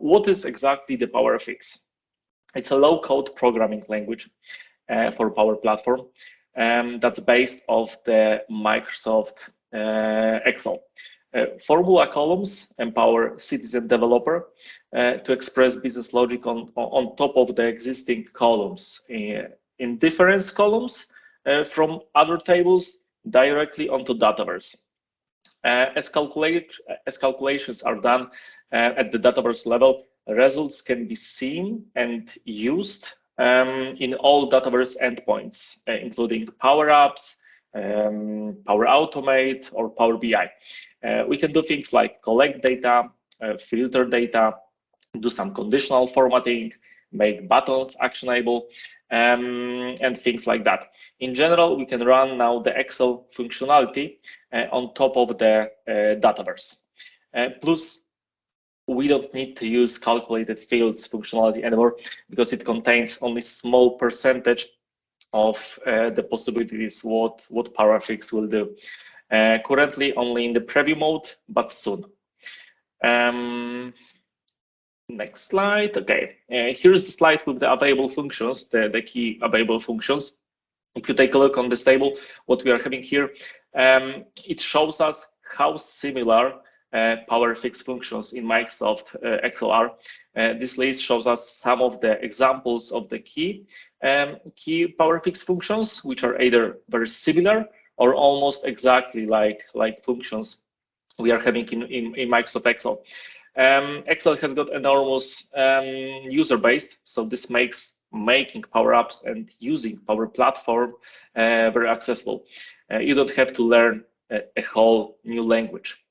what is exactly the PowerFX? It's a low-code programming language for Power Platform that's based off the Microsoft Excel. Formula Columns empower citizen developer to express business logic on top of the existing columns in difference columns from other tables directly onto Dataverse. As calculations are done at the Dataverse level, results can be seen and used in all Dataverse endpoints, including Power Apps, Power Automate, or Power BI. We can do things like collect data, filter data, do some conditional formatting, make buttons actionable, and things like that. In general, we can run now the Excel functionality on top of the Dataverse. Plus, we don't need to use calculated fields functionality anymore because it contains only small percentage of the possibilities what PowerFX will do. Currently only in the preview mode, but soon. Next slide. Okay, here's the slide with the available functions, the key available functions. If you take a look on this table, what we are having here, it shows us how similar PowerFX functions in Microsoft Excel are. This list shows us some of the examples of the key PowerFX functions, which are either very similar or almost exactly like functions we are having in Microsoft Excel. Excel has got enormous user base, so this makes making Power Apps and using Power Platform very accessible. You don't have to learn a whole new language.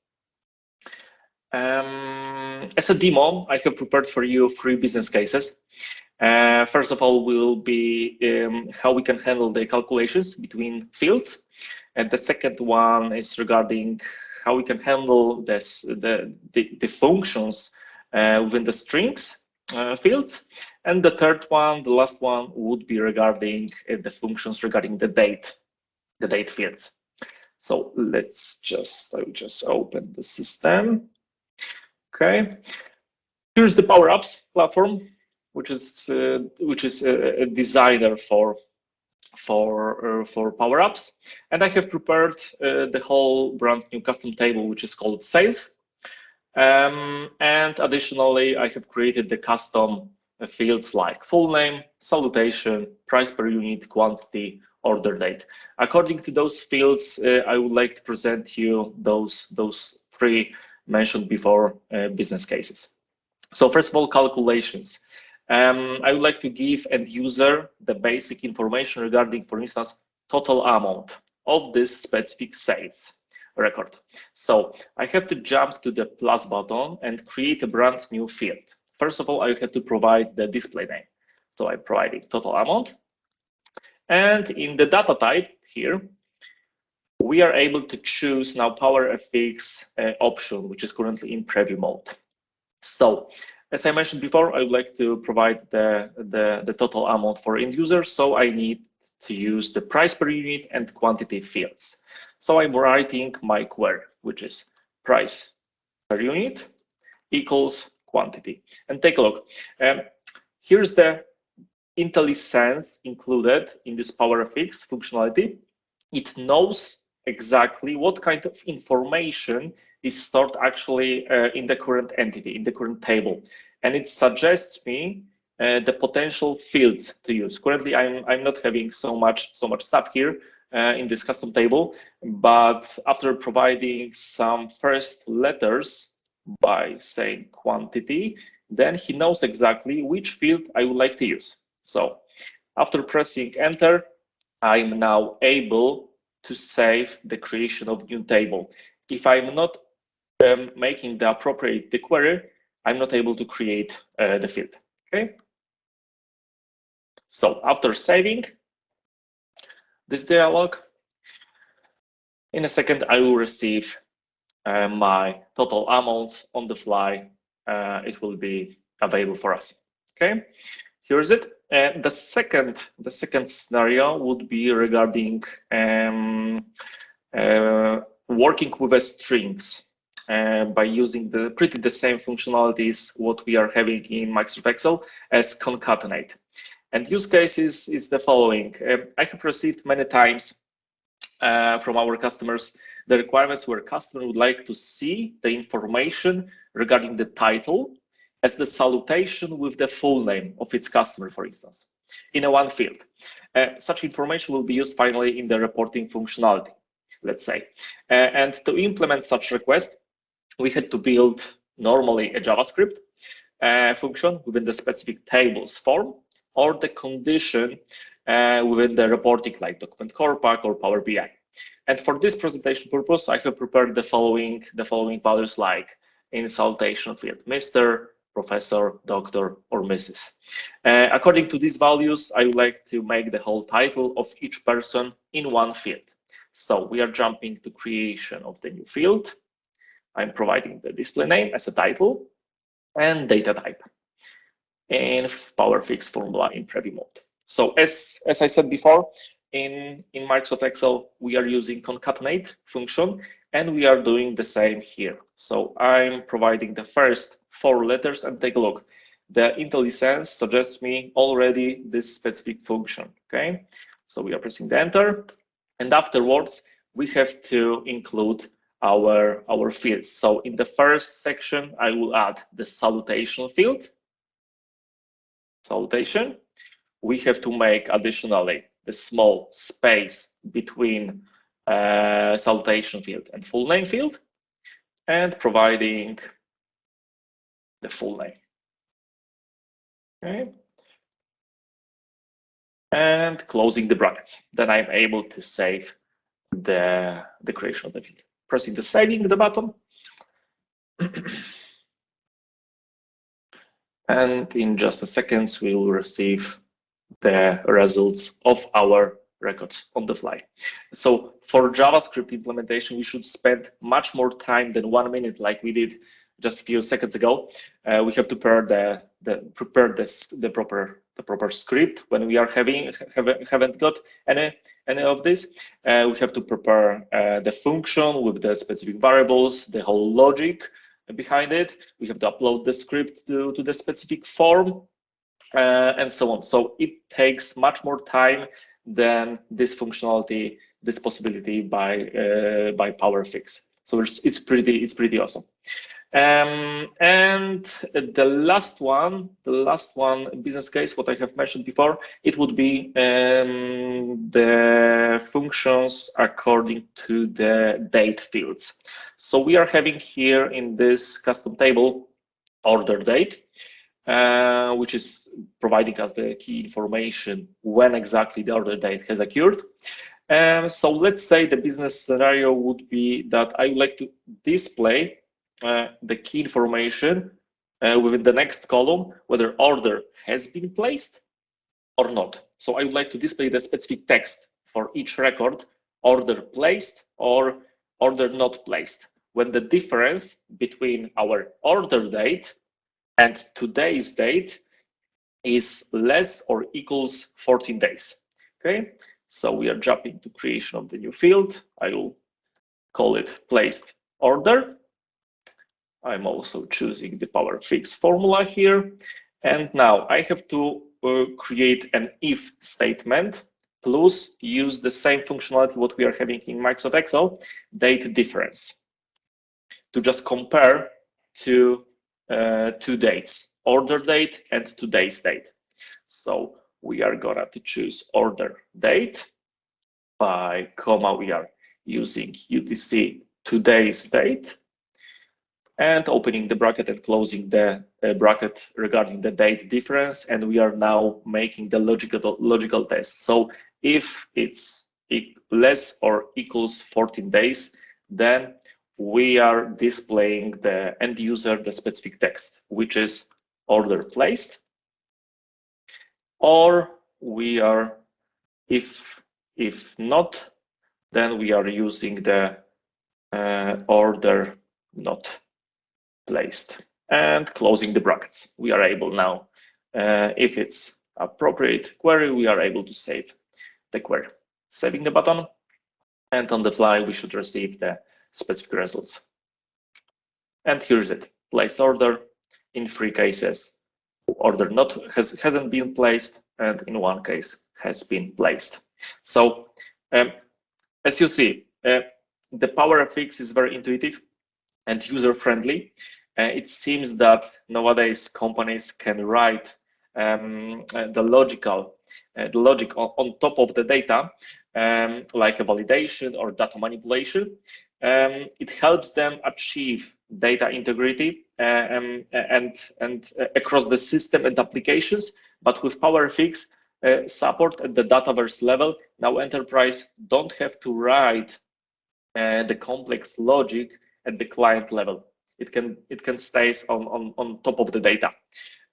As a demo, I have prepared for you 3 business cases. First of all, will be how we can handle the calculations between fields. And the second one is regarding how we can handle the functions within the strings fields. And the third one, the last one, would be regarding the functions regarding the date fields. So I will just open the system. Okay, here's the Power Apps platform, which is a designer for Power Apps, and I have prepared the whole brand new custom table, which is called sales. And additionally, I have created the custom fields like full name, salutation, price per unit, quantity, order date. According to those fields, I would like to present you those 3 mentioned before business cases. So first of all, calculations. I would like to give end user the basic information regarding, for instance, total amount of this specific sales record. So I have to jump to the plus button and create a brand new field. First of all, I have to provide the display name. So I provided total amount. And in the data type here, we are able to choose now PowerFX option, which is currently in preview mode. So as I mentioned before, I would like to provide the total amount for end user. So I need to use the price per unit and quantity fields. So I'm writing my query, which is price per unit equals quantity. And take a look. Here's the IntelliSense included in this PowerFX functionality. It knows exactly what kind of information is stored actually in the current entity, in the current table, and it suggests me the potential fields to use. Currently, I'm not having so much stuff here in this custom table, but after providing some first letters by saying quantity, then he knows exactly which field I would like to use. So after pressing enter, I'm now able to save the creation of new table. If I'm not making the appropriate query, I'm not able to create the field. Okay. So after saving this dialog, in a second I will receive my total amounts on the fly. It will be available for us. Okay. Here is it. The second scenario would be regarding working with strings. by using the same functionalities what we are having in Microsoft Excel as concatenate. And use case is the following. I have received many times from our customers the requirements where customer would like to see the information regarding the title as the salutation with the full name of its customer, for instance, in a one field. Such information will be used finally in the reporting functionality, let's say. And to implement such request, we had to build normally a JavaScript function within the specific tables form or the condition within the reporting like document core pack or Power BI. And for this presentation purpose, I have prepared the following values like in salutation field, Mr., Professor, Doctor, or Mrs. According to these values, I would like to make the whole title of each person in one field. So we are jumping to creation of the new field. I'm providing the display name as a title and data type in PowerFX Formula in preview mode. So as I said before, in Microsoft Excel, we are using concatenate function, and we are doing the same here. So I'm providing the first 4 letters, and take a look. The IntelliSense suggests me already this specific function, okay? So we are pressing the enter, and afterwards, we have to include our fields. So in the first section, I will add the salutation field. Salutation. We have to make additionally the small space between salutation field and full name field, and providing the full name. Okay. And closing the brackets. Then I'm able to save the creation of the field. Pressing the saving the button. And in just a second, we will receive the results of our records on the fly. So for JavaScript implementation, we should spend much more time than 1 minute like we did just a few seconds ago. We have to prepare the proper script when we are haven't got any of this. We have to prepare the function with the specific variables, the whole logic behind it. We have to upload the script to the specific form, and so on. So it takes much more time than this functionality, this possibility by PowerFX. So it's pretty awesome. And the last one, business case, what I have mentioned before, it would be the functions according to the date fields. So we are having here in this custom table order date, which is providing us the key information when exactly the order date has occurred. So let's say the business scenario would be that I would like to display the key information within the next column, whether order has been placed or not. So I would like to display the specific text for each record, order placed or order not placed, when the difference between our order date and today's date is less or equals 14 days. Okay, so we are jumping to creation of the new field. I will call it placed order. I'm also choosing the PowerFX formula here. And now I have to create an if statement plus use the same functionality what we are having in Microsoft Excel, date difference, to just compare two dates, order date and today's date. So we are gonna to choose order date by comma. We are using UTC today's date, and opening the bracket and closing the bracket regarding the date difference. And we are now making the logical test. So if it's less or equals 14 days, then we are displaying the end user the specific text, which is order placed, or we are, if not, then we are using the order not placed, and closing the brackets. We are able now, if it's appropriate query, we are able to save the query. Saving the button, and on the fly we should receive the specific results. And here's it, place order. In 3 cases, order hasn't been placed, and in 1 case has been placed. So as you see, the PowerFX is very intuitive and user-friendly. It seems that nowadays companies can write the logic on top of the data, like a validation or data manipulation. It helps them achieve data integrity and across the system and applications. But with PowerFX support at the Dataverse level, now enterprise don't have to write the complex logic at the client level. It can stay on top of the data.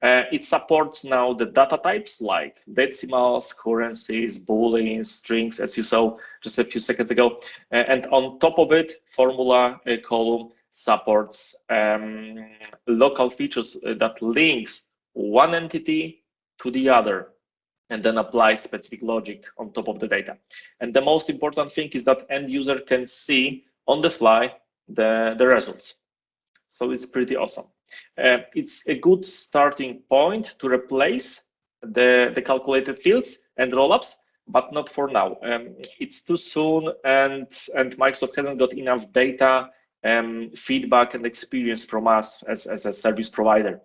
It supports now the data types like decimals, currencies, booleans, strings, as you saw just a few seconds ago. And on top of it, Formula column supports local features that links one entity to the other and then applies specific logic on top of the data. And the most important thing is that end user can see on the fly the results. So it's pretty awesome. It's a good starting point to replace the calculated fields and rollups, but not for now. It's too soon, and Microsoft hasn't got enough data, feedback, and experience from us as a service provider.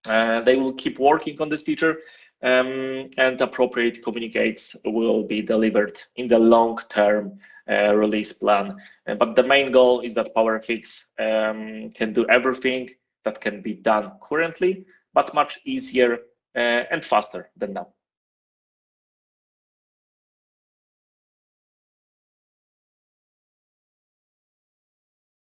They will keep working on this feature, and appropriate communicates will be delivered in the long-term release plan. But the main goal is that PowerFX can do everything that can be done currently, but much easier and faster than now.